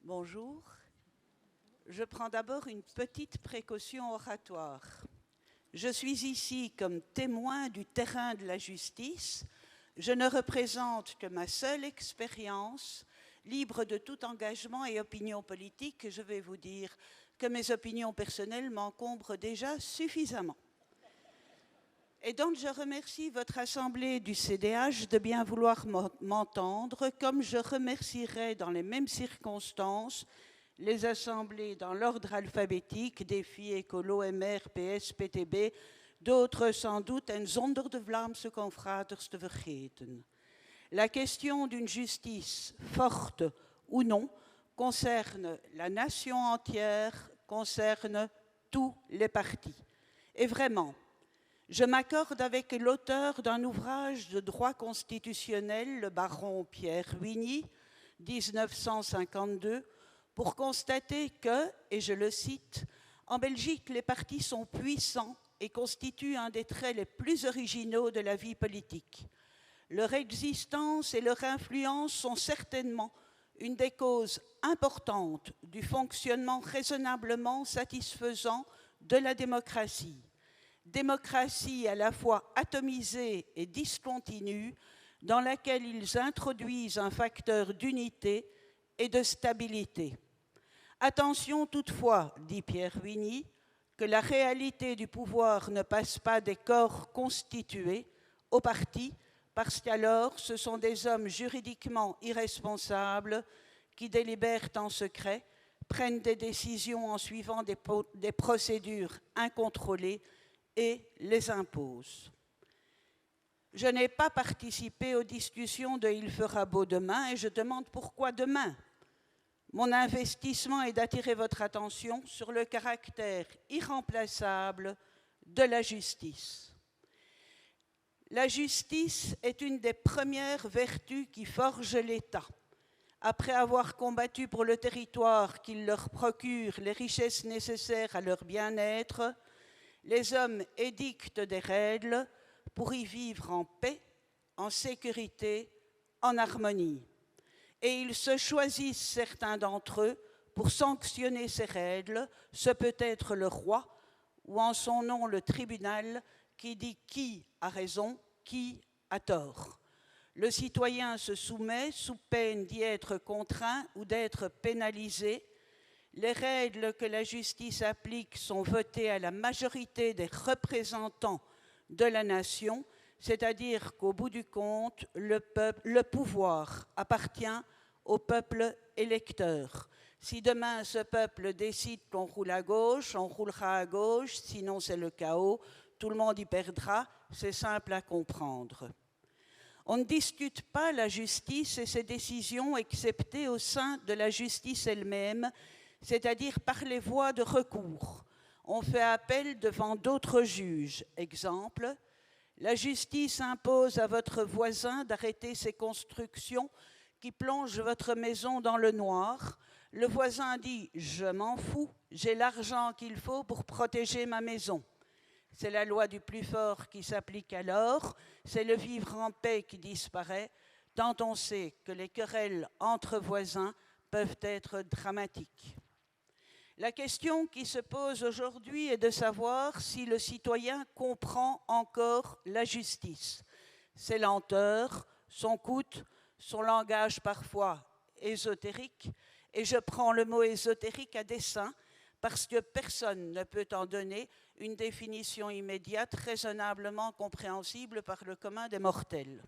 Bonjour. Je prends d'abord une petite précaution oratoire. Je suis ici comme témoin du terrain de la justice. Je ne représente que ma seule expérience, libre de tout engagement et opinion politique. Je vais vous dire que mes opinions personnelles m'encombrent déjà suffisamment. Et donc, je remercie votre Assemblée du CDH de bien vouloir m'entendre, comme je remercierai dans les mêmes circonstances les assemblées dans l'ordre alphabétique, défi, écolo, MR, PS, PTB, d'autres sans doute, en zonder de Vlaamse confraters te vergeten. La question d'une justice forte ou non concerne la nation entière, concerne tous les partis. Et vraiment, je m'accorde avec l'auteur d'un ouvrage de droit constitutionnel, le baron Pierre Wigny, 1952, pour constater que, et je le cite, « En Belgique, les partis sont puissants et constituent un des traits les plus originaux de la vie politique. Leur existence et leur influence sont certainement une des causes importantes du fonctionnement raisonnablement satisfaisant de la démocratie. Démocratie à la fois atomisée et discontinue, dans laquelle ils introduisent un facteur d'unité et de stabilité. Attention toutefois, dit Pierre Wigny, que la réalité du pouvoir ne passe pas des corps constitués aux partis, parce qu'alors ce sont des hommes juridiquement irresponsables qui délibèrent en secret, prennent des décisions en suivant des procédures incontrôlées et les imposent. Je n'ai pas participé aux discussions de Il fera beau demain et je demande pourquoi demain. Mon investissement est d'attirer votre attention sur le caractère irremplaçable de la justice. La justice est une des premières vertus qui forgent l'État. Après avoir combattu pour le territoire qu'il leur procure les richesses nécessaires à leur bien-être, les hommes édictent des règles pour y vivre en paix, en sécurité, en harmonie. Et ils se choisissent certains d'entre eux pour sanctionner ces règles. Ce peut être le roi ou en son nom le tribunal qui dit qui a raison, qui a tort. Le citoyen se soumet sous peine d'y être contraint ou d'être pénalisé. Les règles que la justice applique sont votées à la majorité des représentants de la nation, c'est-à-dire qu'au bout du compte, le pouvoir appartient au peuple électeur. Si demain ce peuple décide qu'on roule à gauche, on roulera à gauche, sinon c'est le chaos, tout le monde y perdra, c'est simple à comprendre. On ne discute pas la justice et ses décisions excepté au sein de la justice elle-même, c'est-à-dire par les voies de recours. On fait appel devant d'autres juges. Exemple, la justice impose à votre voisin d'arrêter ses constructions qui plongent votre maison dans le noir. Le voisin dit « je m'en fous, j'ai l'argent qu'il faut pour protéger ma maison ». C'est la loi du plus fort qui s'applique alors, c'est le vivre en paix qui disparaît, tant on sait que les querelles entre voisins peuvent être dramatiques. La question qui se pose aujourd'hui est de savoir si le citoyen comprend encore la justice, ses lenteurs, son coût, son langage parfois ésotérique, et je prends le mot ésotérique à dessein parce que personne ne peut en donner une définition immédiate raisonnablement compréhensible par le commun des mortels.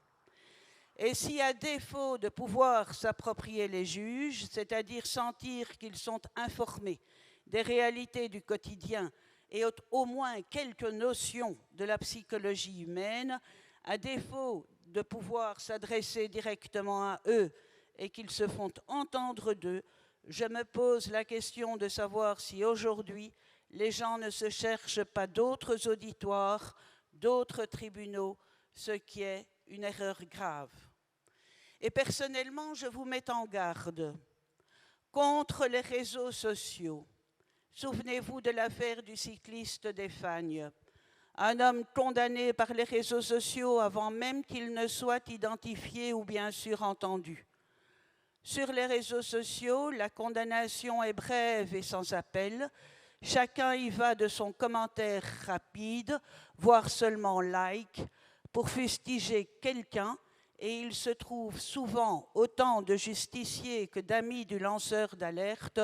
Et si à défaut de pouvoir s'approprier les juges, c'est-à-dire sentir qu'ils sont informés des réalités du quotidien et au moins quelques notions de la psychologie humaine, à défaut de pouvoir s'adresser directement à eux et qu'ils se font entendre d'eux, je me pose la question de savoir si aujourd'hui les gens ne se cherchent pas d'autres auditoires, d'autres tribunaux, ce qui est une erreur grave. Et personnellement, je vous mets en garde contre les réseaux sociaux. Souvenez-vous de l'affaire du cycliste des Fagnes. Un homme condamné par les réseaux sociaux avant même qu'il ne soit identifié ou bien sûr entendu. Sur les réseaux sociaux, la condamnation est brève et sans appel. Chacun y va de son commentaire rapide, voire seulement like, pour fustiger quelqu'un, et il se trouve souvent autant de justiciers que d'amis du lanceur d'alerte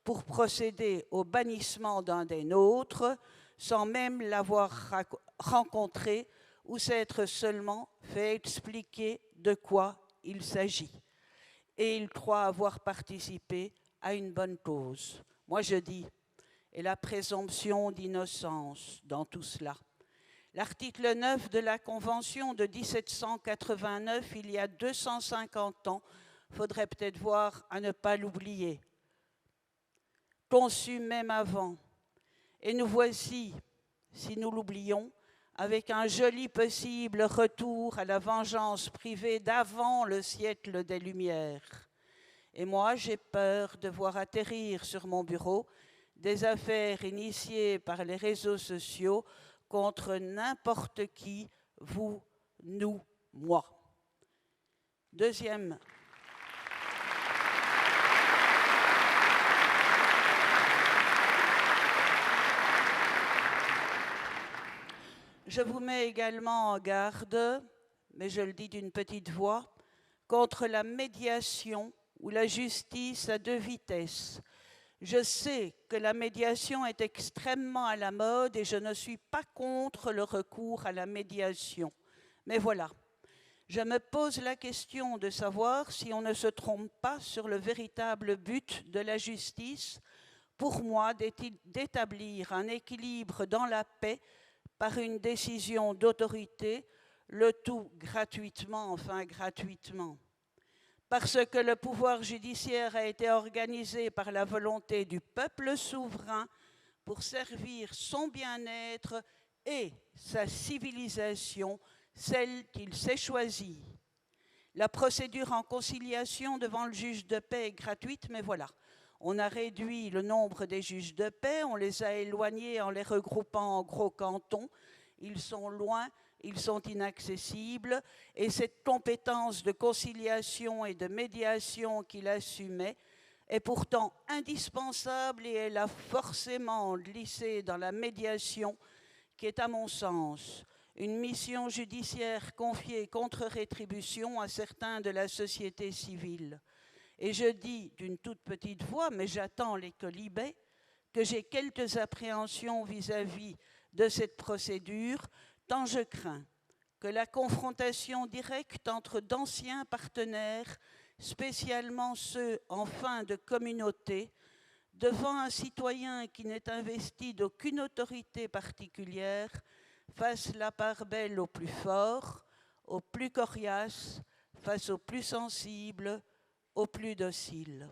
pour procéder au bannissement d'un des nôtres, sans même l'avoir rencontré ou s'être seulement fait expliquer de quoi il s'agit. Et il croit avoir participé à une bonne cause. Moi je dis, et la présomption d'innocence dans tout cela. L'article 9 de la Convention de 1789, il y a 250 ans, faudrait peut-être voir à ne pas l'oublier, conçu même avant. Et nous voici, si nous l'oublions, avec un joli possible retour à la vengeance privée d'avant le siècle des Lumières. Et moi, j'ai peur de voir atterrir sur mon bureau des affaires initiées par les réseaux sociaux contre n'importe qui, vous, nous, moi. Deuxième. Je vous mets également en garde, mais je le dis d'une petite voix, contre la médiation ou la justice à deux vitesses. Je sais que la médiation est extrêmement à la mode et je ne suis pas contre le recours à la médiation. Mais voilà, je me pose la question de savoir si on ne se trompe pas sur le véritable but de la justice, pour moi, d'établir un équilibre dans la paix par une décision d'autorité, le tout gratuitement, enfin gratuitement. Parce que le pouvoir judiciaire a été organisé par la volonté du peuple souverain pour servir son bien-être et sa civilisation, celle qu'il s'est choisie. La procédure en conciliation devant le juge de paix est gratuite, mais voilà. On a réduit le nombre des juges de paix, on les a éloignés en les regroupant en gros cantons. Ils sont loin, ils sont inaccessibles, et cette compétence de conciliation et de médiation qu'il assumait est pourtant indispensable et elle a forcément glissé dans la médiation qui est, à mon sens, une mission judiciaire confiée contre rétribution à certains de la société civile. Et je dis d'une toute petite voix, mais j'attends les colibets, que j'ai quelques appréhensions vis-à-vis de cette procédure, tant je crains que la confrontation directe entre d'anciens partenaires, spécialement ceux en fin de communauté, devant un citoyen qui n'est investi d'aucune autorité particulière, fasse la part belle aux plus forts, aux plus coriaces, face aux plus sensibles, aux plus dociles.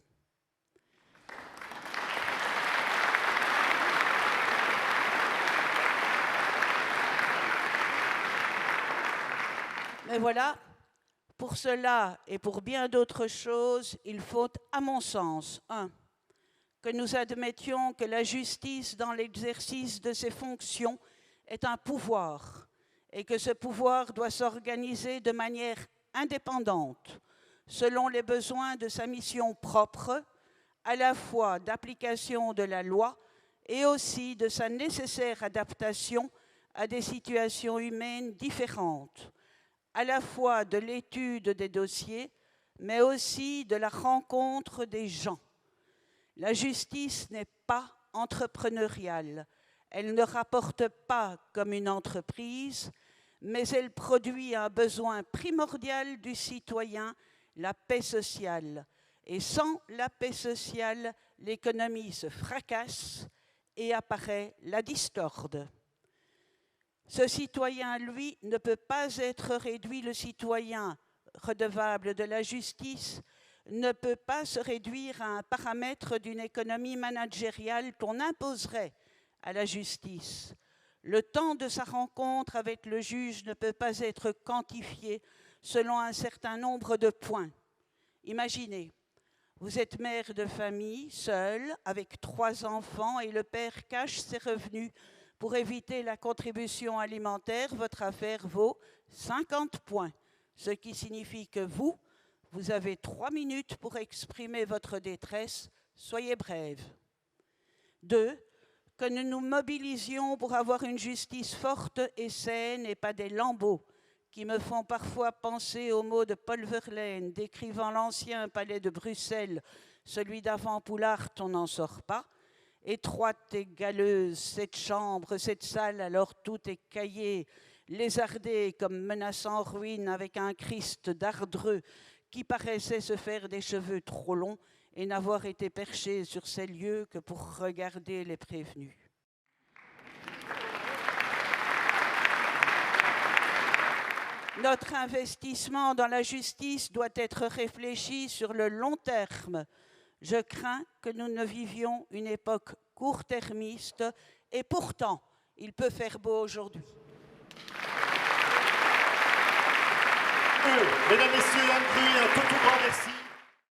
Mais voilà, pour cela et pour bien d'autres choses, il faut, à mon sens, 1. Que nous admettions que la justice dans l'exercice de ses fonctions est un pouvoir et que ce pouvoir doit s'organiser de manière indépendante, selon les besoins de sa mission propre, à la fois d'application de la loi et aussi de sa nécessaire adaptation à des situations humaines différentes, à la fois de l'étude des dossiers, mais aussi de la rencontre des gens. La justice n'est pas entrepreneuriale, elle ne rapporte pas comme une entreprise, mais elle produit un besoin primordial du citoyen, la paix sociale. Et sans la paix sociale, l'économie se fracasse et apparaît la discorde. Ce citoyen, lui, ne peut pas être réduit, le citoyen redevable de la justice, ne peut pas se réduire à un paramètre d'une économie managériale qu'on imposerait à la justice. Le temps de sa rencontre avec le juge ne peut pas être quantifié selon un certain nombre de points. Imaginez, vous êtes mère de famille, seule, avec 3 enfants et le père cache ses revenus pour éviter la contribution alimentaire. Votre affaire vaut 50 points, ce qui signifie que vous Vous avez 3 minutes pour exprimer votre détresse. Soyez brève. 2. Que nous nous mobilisions pour avoir une justice forte et saine et pas des lambeaux qui me font parfois penser aux mots de Paul Verlaine décrivant l'ancien palais de Bruxelles, celui d'avant Poulart, on n'en sort pas. Étroite et galeuse, cette chambre, cette salle, alors tout est caillé, lézardé comme menaçant ruine avec un Christ d'ardreux qui paraissait se faire des cheveux trop longs et n'avoir été perché sur ces lieux que pour regarder les prévenus. Notre investissement dans la justice doit être réfléchi sur le long terme. Je crains que nous ne vivions une époque court-termiste et pourtant, il peut faire beau aujourd'hui. Mesdames, Messieurs, un cri, un tout grand merci.